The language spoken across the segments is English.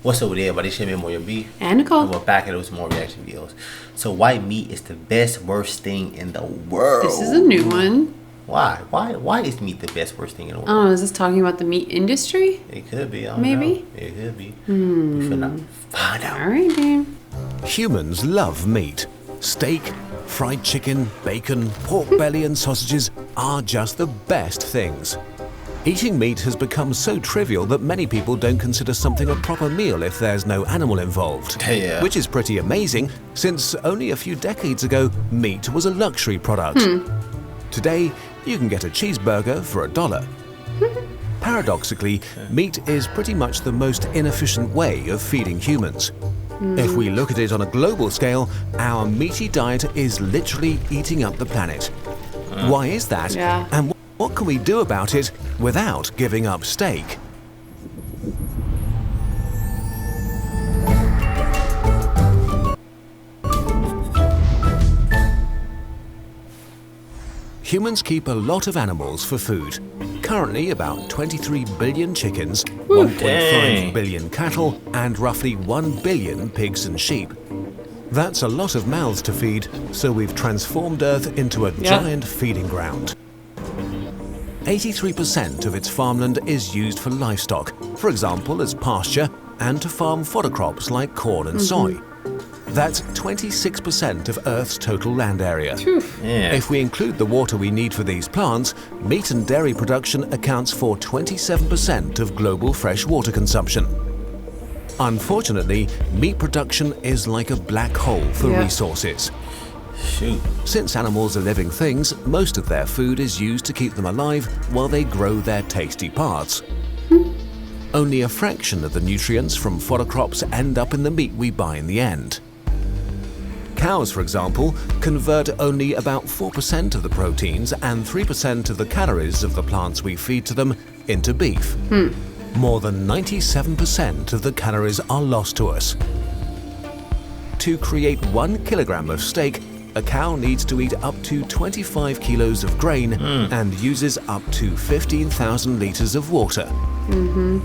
What's up with everybody? It's your man, Moya B. And Nicole. And we're back at some more reaction videos. So, white meat is the best, worst thing in the world. This is a new one. Why? Why is meat the best, worst thing in the world? Oh, is this talking about the meat industry? It could be. I don't Maybe. know. It could be. We finna find out. All right, babe. Humans love meat. Steak, fried chicken, bacon, pork belly and sausages are just the best things. Eating meat has become so trivial that many people don't consider something a proper meal if there's no animal involved. Yeah. Which is pretty amazing, since only a few decades ago, meat was a luxury product. Today, you can get a cheeseburger for $1. Paradoxically, meat is pretty much the most inefficient way of feeding humans. If we look at it on a global scale, our meaty diet is literally eating up the planet. Why is that? Yeah. And what can we do about it without giving up steak? Humans keep a lot of animals for food. Currently, about 23 billion chickens, 1.5 billion cattle, and roughly 1 billion pigs and sheep. That's a lot of mouths to feed, so we've transformed Earth into a giant feeding ground. 83% of its farmland is used for livestock, for example as pasture, and to farm fodder crops like corn and soy. That's 26% of Earth's total land area. If we include the water we need for these plants, meat and dairy production accounts for 27% of global fresh water consumption. Unfortunately, meat production is like a black hole for resources. Since animals are living things, most of their food is used to keep them alive while they grow their tasty parts. Only a fraction of the nutrients from fodder crops end up in the meat we buy in the end. Cows, for example, convert only about 4% of the proteins and 3% of the calories of the plants we feed to them into beef. More than 97% of the calories are lost to us. To create 1 kilogram of steak, a cow needs to eat up to 25 kilos of grain and uses up to 15,000 liters of water.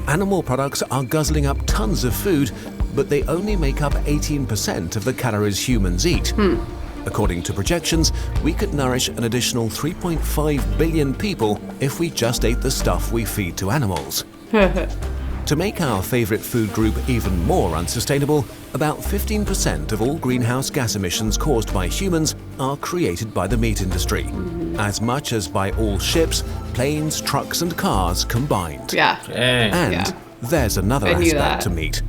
Animal products are guzzling up tons of food, but they only make up 18% of the calories humans eat. According to projections, we could nourish an additional 3.5 billion people if we just ate the stuff we feed to animals. To make our favorite food group even more unsustainable, about 15% of all greenhouse gas emissions caused by humans are created by the meat industry, as much as by all ships, planes, trucks and cars combined. And there's another aspect to meat.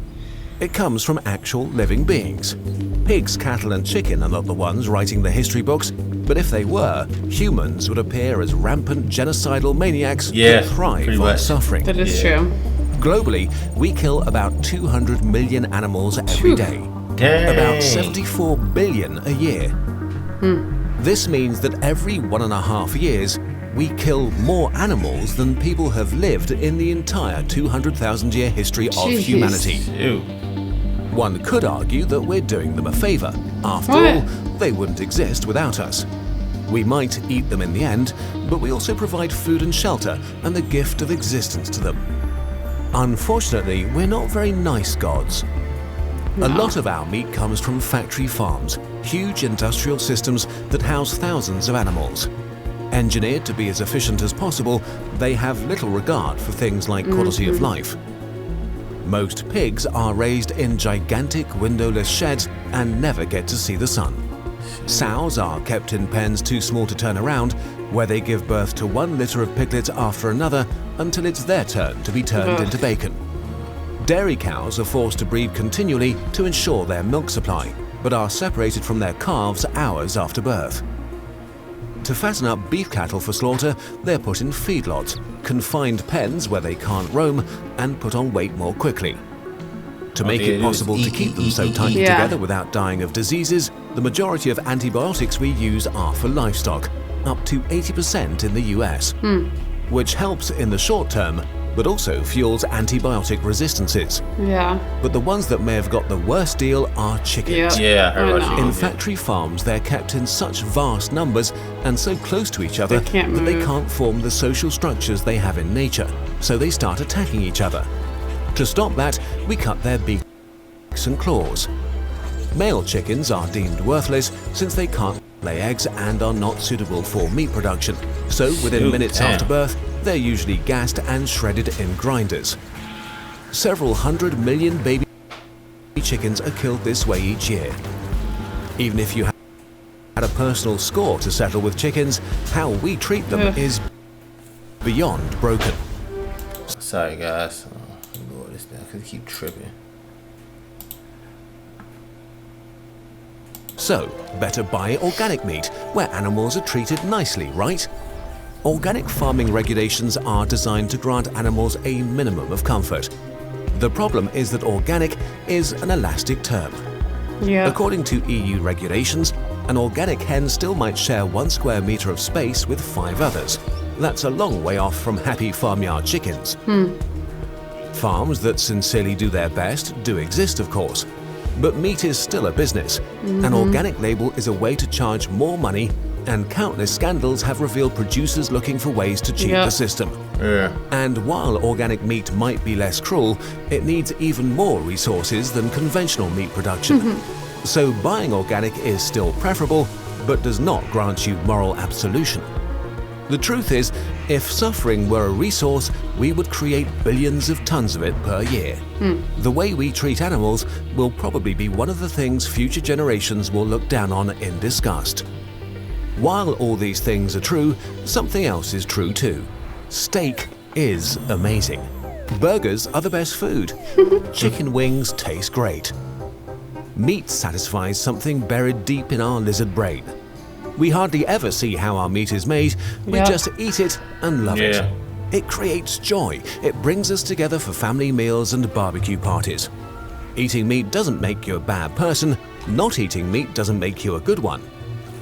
It comes from actual living beings. Pigs, cattle and chicken are not the ones writing the history books, but if they were, humans would appear as rampant genocidal maniacs that thrive on suffering. That is true. Globally, we kill about 200 million animals every day. About 74 billion a year. This means that every 1.5 years, we kill more animals than people have lived in the entire 200,000-year history of humanity. One could argue that we're doing them a favor. After all, they wouldn't exist without us. We might eat them in the end, but we also provide food and shelter and the gift of existence to them. Unfortunately, we're not very nice gods. A lot of our meat comes from factory farms, huge industrial systems that house thousands of animals. Engineered to be as efficient as possible, they have little regard for things like quality of life. Most pigs are raised in gigantic windowless sheds and never get to see the sun. Sows are kept in pens too small to turn around, where they give birth to 1 litter of piglets after another until it's their turn to be turned into bacon. Dairy cows are forced to breed continually to ensure their milk supply, but are separated from their calves hours after birth. To fatten up beef cattle for slaughter, they're put in feedlots, confined pens where they can't roam, and put on weight more quickly. To make it possible to keep them so tightly together without dying of diseases, the majority of antibiotics we use are for livestock, up to 80% in the US, which helps in the short term, but also fuels antibiotic resistances. But the ones that may have got the worst deal are chickens. In factory farms, they're kept in such vast numbers and so close to each other that they can't form the social structures they have in nature, so they start attacking each other. To stop that, we cut their beaks and claws. Male chickens are deemed worthless since they can't lay eggs and are not suitable for meat production. So within minutes after birth, they're usually gassed and shredded in grinders. Several 100 million baby chickens are killed this way each year. Even if you had a personal score to settle with chickens, how we treat them is beyond broken. Sorry guys. Lower this down because I keep tripping. So, better buy organic meat, where animals are treated nicely, right? Organic farming regulations are designed to grant animals a minimum of comfort. The problem is that organic is an elastic term. Yeah. According to EU regulations, an organic hen still might share 1 square metre of space with 5 others. That's a long way off from happy farmyard chickens. Farms that sincerely do their best do exist, of course. But meat is still a business. An organic label is a way to charge more money, and countless scandals have revealed producers looking for ways to cheat the system. And while organic meat might be less cruel, it needs even more resources than conventional meat production. So buying organic is still preferable, but does not grant you moral absolution. The truth is, if suffering were a resource, we would create billions of tons of it per year. The way we treat animals will probably be one of the things future generations will look down on in disgust. While all these things are true, something else is true too. Steak is amazing. Burgers are the best food. Chicken wings taste great. Meat satisfies something buried deep in our lizard brain. We hardly ever see how our meat is made, we just eat it and love it. It creates joy, it brings us together for family meals and barbecue parties. Eating meat doesn't make you a bad person, not eating meat doesn't make you a good one.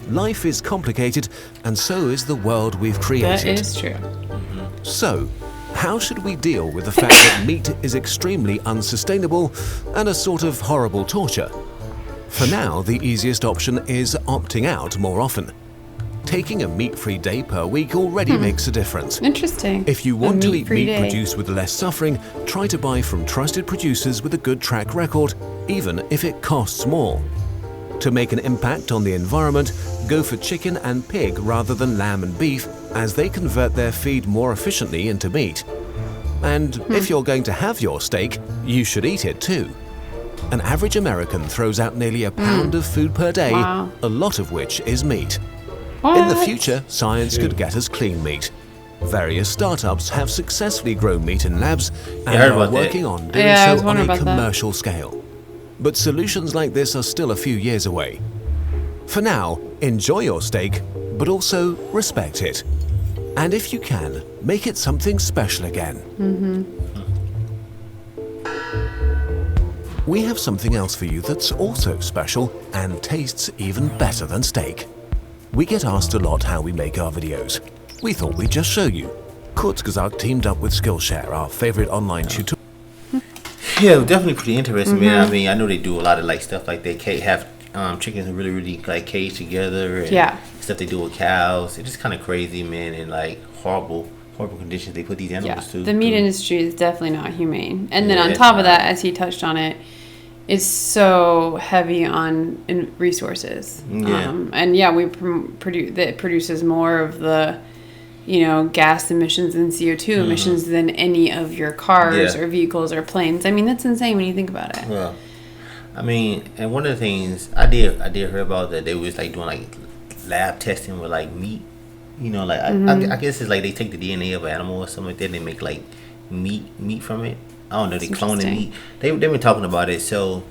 Life is complicated, and so is the world we've created. That is true. So, how should we deal with the fact that meat is extremely unsustainable and a sort of horrible torture? For now, the easiest option is opting out more often. Taking a meat-free day per week already makes a difference. Interesting. If you want to eat meat-free meat day. produced with less suffering, try to buy from trusted producers with a good track record, even if it costs more. To make an impact on the environment, go for chicken and pig rather than lamb and beef, as they convert their feed more efficiently into meat. And if you're going to have your steak, you should eat it too. An average American throws out nearly a pound of food per day, Wow. a lot of which is meat. What? In the future, science could get us clean meat. Various startups have successfully grown meat in labs and I heard are about that. working on doing Yeah, I was so on wondering a about that. commercial scale. But solutions like this are still a few years away. For now, enjoy your steak, but also respect it. And if you can, make it something special again. We have something else for you that's also special and tastes even better than steak. We get asked a lot how we make our videos. We thought we'd just show you. Kurzgesagt teamed up with Skillshare, our favorite online tutorial. Yeah, definitely pretty interesting, man. I mean, I know they do a lot of like stuff like they have chickens are really like caged together and stuff they do with cows. It's just kind of crazy, man, and like horrible conditions they put these animals to. The meat industry is definitely not humane. And then Yeah, on it's top of not. that, as he touched on it, is so heavy on resources. Yeah. And we produce that produces more of the, gas emissions and CO2 emissions than any of your cars or vehicles or planes. I mean, that's insane when you think about it. Well, I mean, and one of the things I did hear about that they was like doing like lab testing with like meat. I guess it's like they take the DNA of an animal or something like that and they make like meat from it. I don't know, they clone the meat. They've been talking about it, so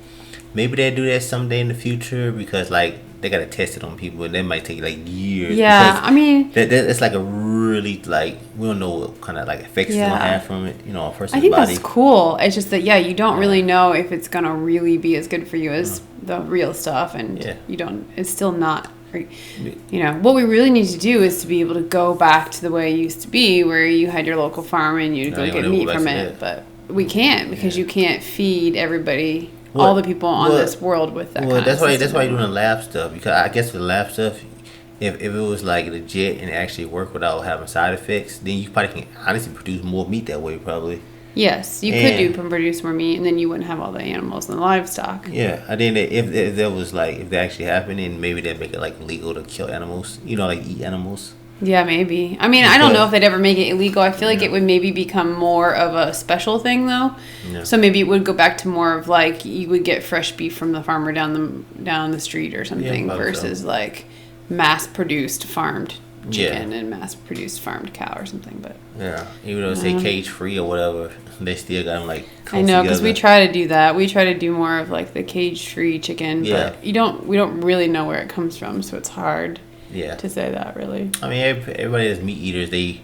maybe they'll do that someday in the future because like they gotta test it on people and that might take like years. Yeah, because I mean, it's like a really like we don't know what kind of like effects it's gonna have from it, a person's I think body. that's cool. It's just that you don't really know if it's gonna really be as good for you as the real stuff, and you don't. It's still not. What we really need to do is to be able to go back to the way it used to be, where you had your local farm and you'd go get meat from it, but we can't because you can't feed everybody. All the people on this world with that. Well, that's why you're doing the lab stuff, because I guess for the lab stuff, if it was like legit and it actually worked without having side effects, then you probably can honestly produce more meat that way, probably. Yes, you could produce more meat, and then you wouldn't have all the animals and the livestock. Yeah, I think that if there was like if that actually happened, then maybe they'd make it like legal to kill animals. Like eat animals. Yeah, maybe. I mean, I don't know if they'd ever make it illegal. I feel like it would maybe become more of a special thing, though. Yeah. So maybe it would go back to more of like you would get fresh beef from the farmer down the street or something, versus like mass-produced farmed chicken and mass-produced farmed cow or something. But even though they say cage-free or whatever, they still got them like. I know, because we try to do that. We try to do more of like the cage-free chicken, but we don't really know where it comes from, so it's hard. Yeah. To say that, really. I mean, everybody that's meat eaters, they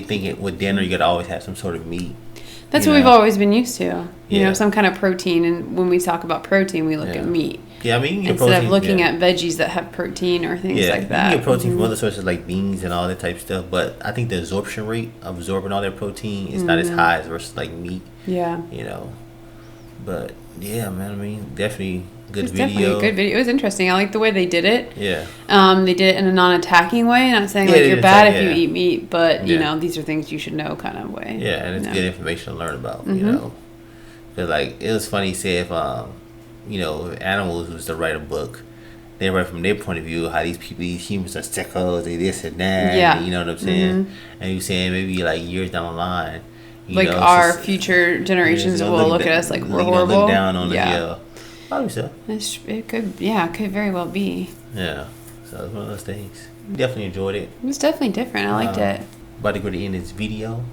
think it with dinner you gotta always have some sort of meat. That's what we've always been used to. You know, some kind of protein. And when we talk about protein, we look at meat. Yeah, I mean, you can get protein. Instead of looking at veggies that have protein or things like that. You get protein from other sources like beans and all that type of stuff. But I think the absorption rate of absorbing all that protein is not as high as versus like meat. Yeah. But yeah, man, I mean, definitely. Definitely a good video. It was interesting. I like the way they did it. Yeah. They did it in a non-attacking way, not saying like you're bad if you eat meat, but you know these are things you should know kind of way. Yeah, and it's good information to learn about. Because like it was funny. Say if if animals was to write a book, they write from their point of view how these humans are sickos, they this and that. Yeah. And, you know what I'm saying? And you're saying maybe like years down the line, our future generations will look at us like we're horrible. Look down on it. Probably so. It could very well be. Yeah. So it's one of those things. Definitely enjoyed it. It was definitely different. I liked it. About to go to the end of this video.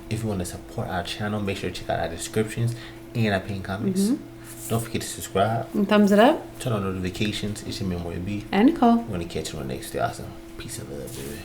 If you want to support our channel, make sure to check out our descriptions and our pinned comments. Don't forget to subscribe. And thumbs it up. Turn on notifications. It's your memory B. And Nicole. We're going to catch you on the next day. Awesome. Peace and love, baby.